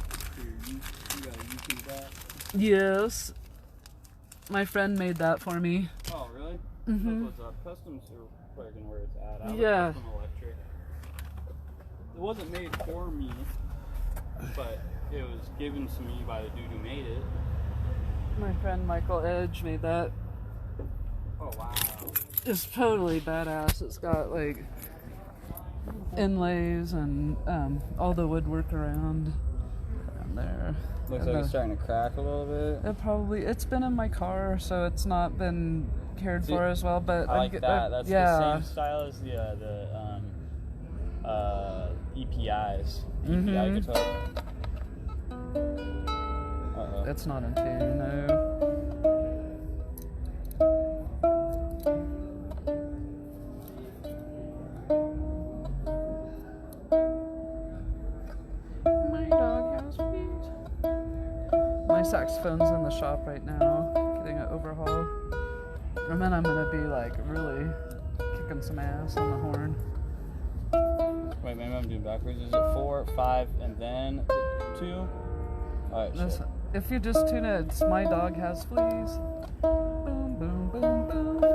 S6: got a YouTube that?
S1: Yes. My friend made that for me.
S6: Oh, really?
S1: Mhm.
S6: That's what's up. Customs are fucking where it's at. I have
S1: Yeah.
S6: a custom electric. It wasn't made for me, but it was given to me by the dude who made it.
S1: My friend Michael Edge made that.
S6: Oh, wow.
S1: It's totally badass. It's got like inlays and all the woodwork around there.
S6: Looks like it's starting to crack a little bit.
S1: It's been in my car, so it's not been cared for as well. But
S6: I like that. That's the same style as the EPIs. EPI guitar. Uh-oh.
S1: It's not in tune, no. My dog has feet. My saxophone's in the shop right now, getting an overhaul. And then I'm gonna be like really kicking some ass on the horn.
S6: Wait, maybe I'm doing backwards. Is it 4, 5, and then 2? Alright,
S1: Listen, if you just tune it, it's My Dog Has Fleas. Boom, boom, boom, boom.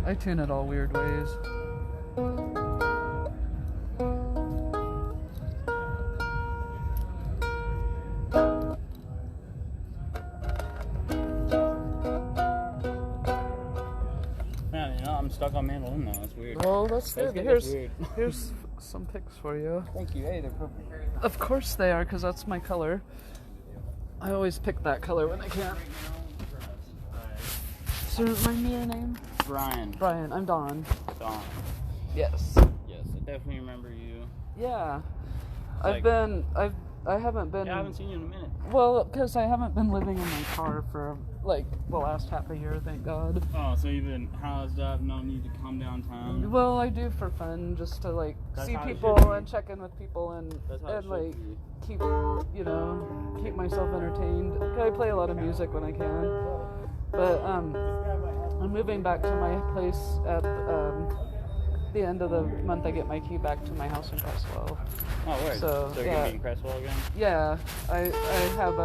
S1: I tune it all weird ways.
S6: Man, I'm stuck on mandolin now. That's weird.
S1: Well, that's good.
S6: That's weird.
S1: Here's some picks for you.
S6: Thank you. Hey, they're perfect.
S1: Of course they are, because that's my color. I always pick that color when I can. So, remind me your name?
S6: Brian.
S1: Brian. I'm Dawn.
S6: Dawn.
S1: Yes.
S6: Yes, I definitely remember you.
S1: Yeah.
S6: Like-
S1: I haven't been.
S6: Yeah, I haven't seen you in a minute.
S1: Well, because I haven't been living in my car for like the last half a year, thank God.
S6: Oh, so you've been housed up, no need to come downtown.
S1: Well, I do for fun, just to like
S6: That's
S1: see
S6: how it
S1: people
S6: should be.
S1: and check in with people and
S6: That's how it should
S1: like
S6: be.
S1: keep myself entertained. I play a lot of music when I can, but I'm moving back to my place at the end of the month. I get my key back to my house in Crestwell.
S6: Oh, word.
S1: So,
S6: you're
S1: yeah.
S6: gonna be in Crestwell again?
S1: Yeah, I have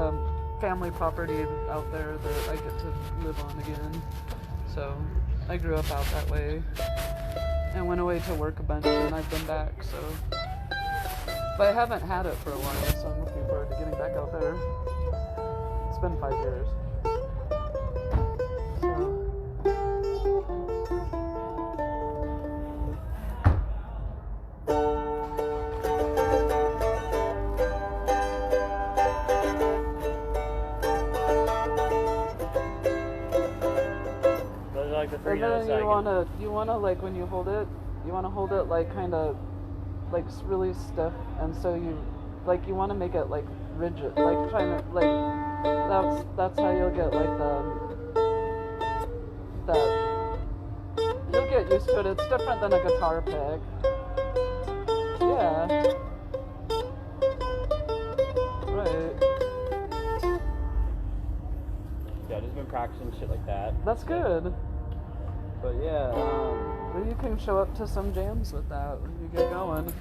S1: family property out there that I get to live on again. So I grew up out that way and went away to work a bunch, and I've been back. So, but I haven't had it for a while, so I'm looking forward to getting back out there. It's been 5 years. So.
S6: like the 3
S1: And
S6: notes.
S1: then
S6: I can-
S1: you wanna like when you hold it, you wanna hold it like kind of like really stiff, and so you like you wanna make it like rigid, like trying to like that's how you'll get like that you'll get used to it. It's different than a guitar pick. Yeah. Right.
S6: Yeah, I've just been practicing shit like that.
S1: That's good.
S6: But yeah,
S1: Well, you can show up to some jams with that when you get going.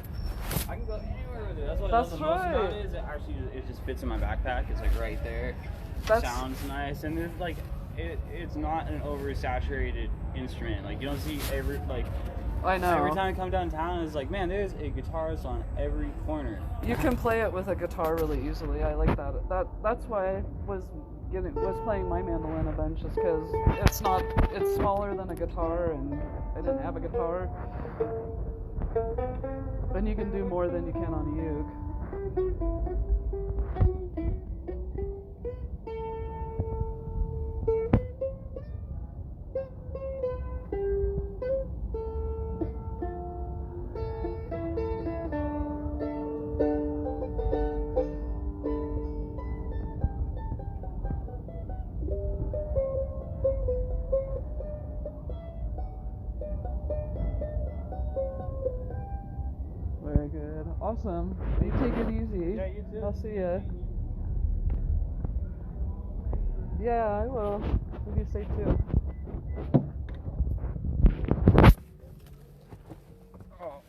S6: I can go anywhere with it. That's what
S1: That's
S6: I love the most about
S1: right.
S6: it. Is it actually it just fits in my backpack. It's like right there.
S1: That's-
S6: Sounds nice, and it's like it's not an oversaturated instrument. Like you don't see every like.
S1: I know.
S6: Every time I come downtown, it's like, man, there's a guitarist on every corner.
S1: You can play it with a guitar really easily. I like that. That's why I was playing my mandolin a bunch, just because it's smaller than a guitar, and I didn't have a guitar. And you can do more than you can on a uke. Very good. Awesome. You take it easy.
S6: Yeah, you too.
S1: I'll see ya. Yeah, I will. You be safe too. Oh.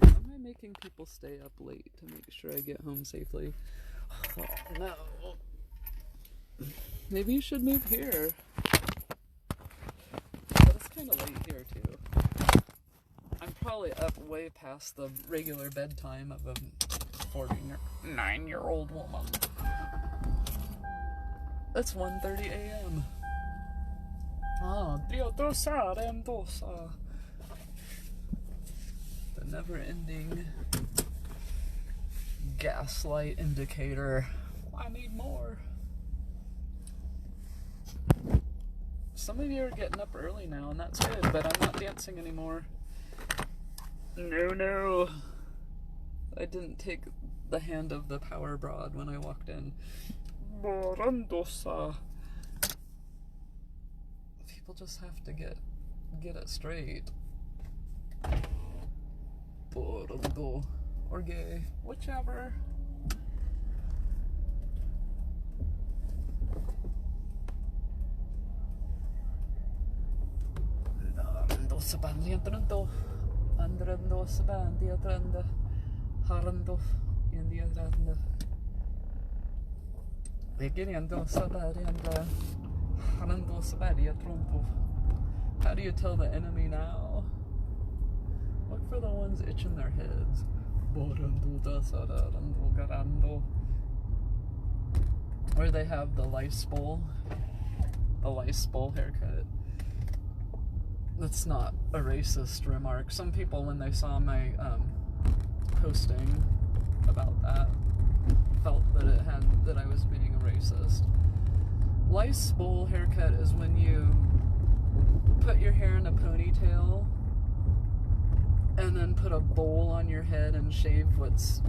S1: Am I making people stay up late to make sure I get home safely? Oh, no. Maybe you should move here. But it's kind of late here too. I'm probably up way past the regular bedtime of a 49-year-old woman. It's 1:30 a.m. Diodosa Rendosa. The never-ending gaslight indicator. I need more. Some of you are getting up early now, and that's good, but I'm not dancing anymore. No. I didn't take the hand of the power broad when I walked in. Morandosa. People just have to get it straight. Borando. Or gay. Whichever. Narandosa bandiatrando. Andrandosa bandiatranda. Harando. Indiatranda. Begiriandosa barianda. Harandosa bariatrumpo. How do you tell the enemy now? Look for the ones itching their heads. Where they have the lice bowl haircut. That's not a racist remark. Some people, when they saw my posting about that, felt that I was being a racist. Lice bowl haircut is when you put your hair in a ponytail and then put a bowl on your head and shave what's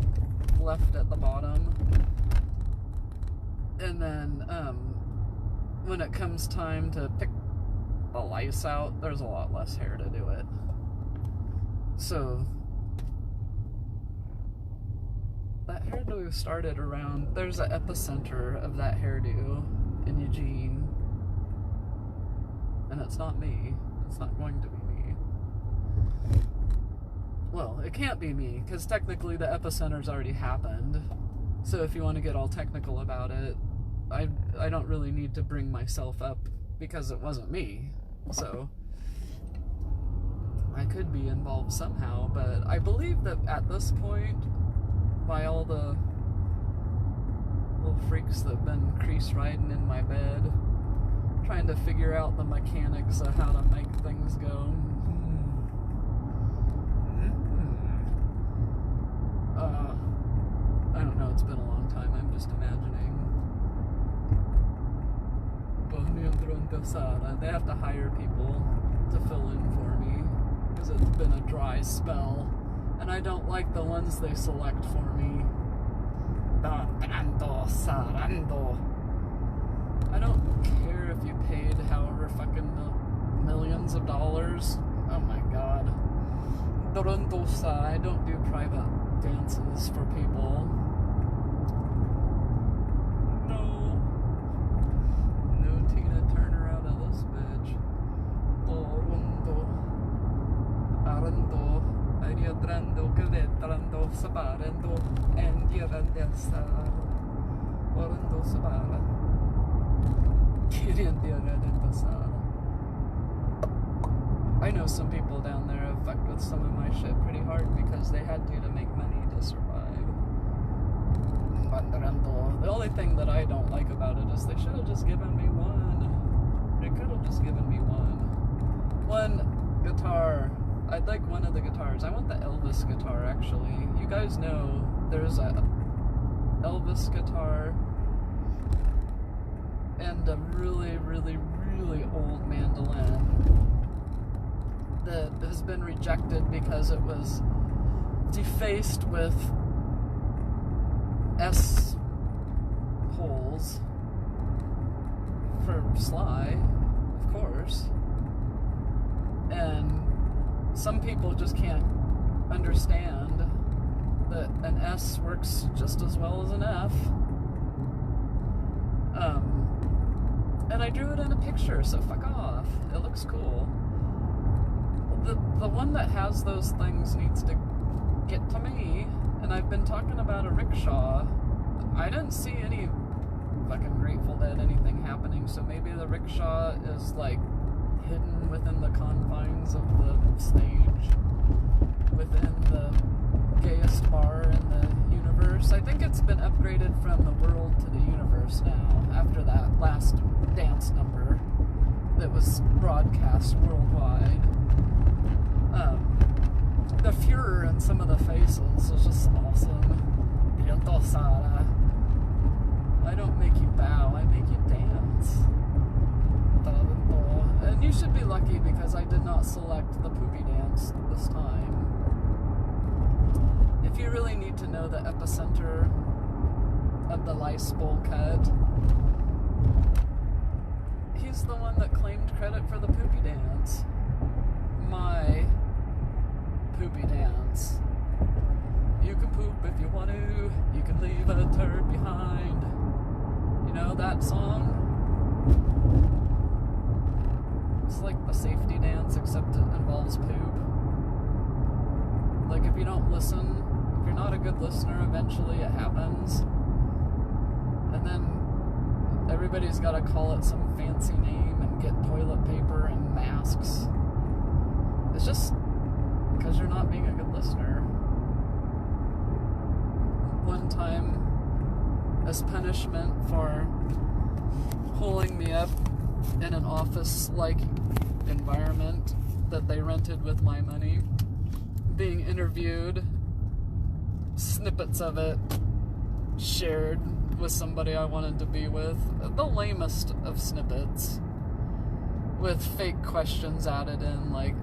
S1: left at the bottom. And then when it comes time to pick the lice out, there's a lot less hair to do it. So that hairdo started around, there's an epicenter of that hairdo in Eugene. And it's not me. It's not going to be me. Well, it can't be me, because technically the epicenter's already happened. So if you want to get all technical about it, I don't really need to bring myself up, because it wasn't me. So I could be involved somehow, but I believe that at this point, by all the little freaks that have been crease riding in my bed, trying to figure out the mechanics of how to make things go. I don't know, it's been a long time, I'm just imagining. Dosada. They have to hire people to fill in for me because it's been a dry spell, and I don't like the ones they select for me. Sarando. I don't care if you paid however fucking millions of dollars. Oh my god. Dorondosa. I don't do private dances for people. No. No Tina Turner out of this bitch. Dorondo. Arando. Ariadrando. Gavetrando. Sabarando. And Yarandesa. Orando Sabara. I know some people down there have fucked with some of my shit pretty hard because they had to make money to survive. The only thing that I don't like about it is they should have just given me one. They could have just given me one guitar. I'd like one of the guitars. I want the Elvis guitar, actually. You guys know there's a Elvis guitar and a really, really, really old mandolin that has been rejected because it was defaced with S holes for Sly, of course. And some people just can't understand that an S works just as well as an F. And I drew it in a picture, so fuck off. It looks cool. The one that has those things needs to get to me, and I've been talking about a rickshaw. I didn't see any fucking Grateful Dead anything happening, so maybe the rickshaw is like hidden within the confines of the stage, within the gayest bar in the universe. I think it's been upgraded from the world to the universe now, after that last dance number that was broadcast worldwide. The furor in some of the faces is just awesome. I don't make you bow, I make you dance. And you should be lucky because I did not select the poopy dance this time. If you really need to know the epicenter of the lice bowl cut, he's the one that claimed credit for the poopy dance. My poopy dance. You can poop if you want to, you can leave a turd behind. You know that song? It's like the safety dance, except it involves poop. Like if you don't listen, if you're not a good listener, eventually it happens. And then everybody's got to call it some fancy name and get toilet paper and masks. It's just because you're not being a good listener. One time, as punishment for holding me up in an office-like environment that they rented with my money, being interviewed, snippets of it shared with somebody I wanted to be with, the lamest of snippets, with fake questions added in, like,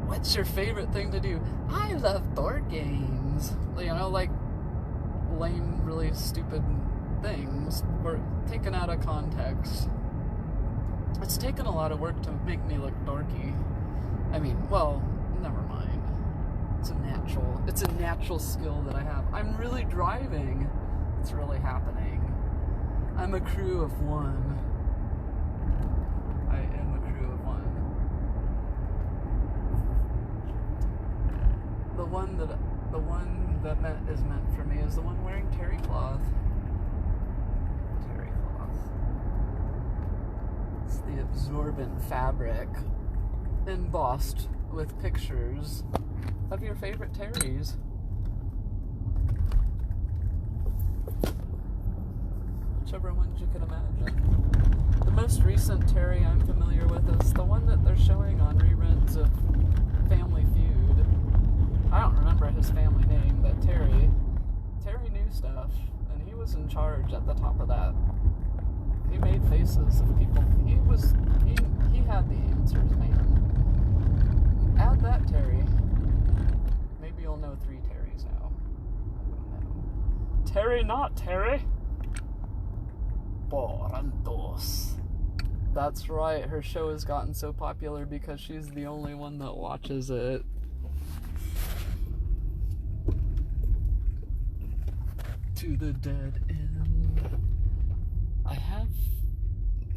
S1: what's your favorite thing to do? I love board games. You know, like lame, really stupid things were taken out of context. It's taken a lot of work to make me look dorky. I mean, well, never mind. It's a natural skill that I have. I'm really driving. It's really happening. I'm a crew of one. I am a crew of one. The one that is meant for me is the one wearing terry cloth. Terry cloth. It's the absorbent fabric embossed with pictures of your favorite terries. Whichever ones you can imagine. The most recent terry I'm familiar with is the one that they're showing on reruns of Family Feud. I don't remember his family name, but Terry knew stuff, and he was in charge at the top of that He made faces of people. He had the answers, man. Add that, Terry. Maybe you'll know 3 Terrys now. I don't know. Terry, not Terry. Borantos. That's right, her show has gotten so popular because she's the only one that watches it. To the dead end. I have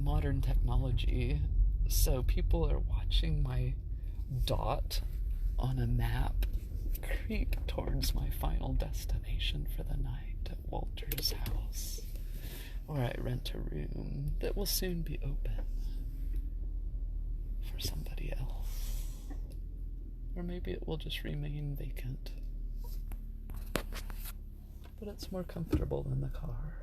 S1: modern technology, so people are watching my dot on a map creep towards my final destination for the night at Walter's house, where I rent a room that will soon be open for somebody else. Or maybe it will just remain vacant. But it's more comfortable than the car.